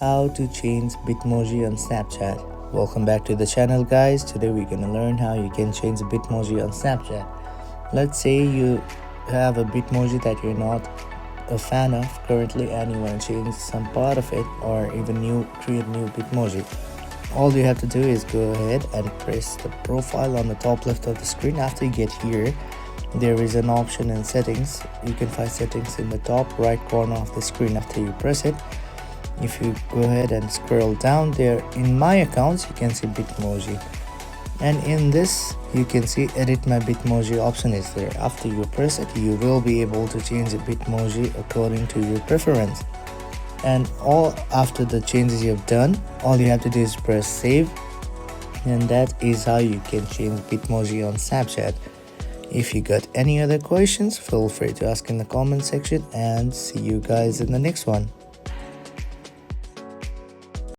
how to change Bitmoji on Snapchat. Welcome back to the channel, guys. Today we're gonna learn how you can change Bitmoji on Snapchat. Let's say you have a Bitmoji that you're not a fan of currently and you want to change some part of it, or even create new Bitmoji. All you have to do is go ahead and press the profile on the top left of the screen. After you get here, there is an option in settings. You can find settings in the top right corner of the screen. After you press it, if you go ahead and scroll down there, in my accounts you can see Bitmoji, and in this you can see edit my Bitmoji option is there. After you press it, you will be able to change the Bitmoji according to your preference. And all after the changes you've done, all you have to do is press save, and that is how you can change Bitmoji on Snapchat. If you got any other questions, feel free to ask in the comment section, and see you guys in the next one.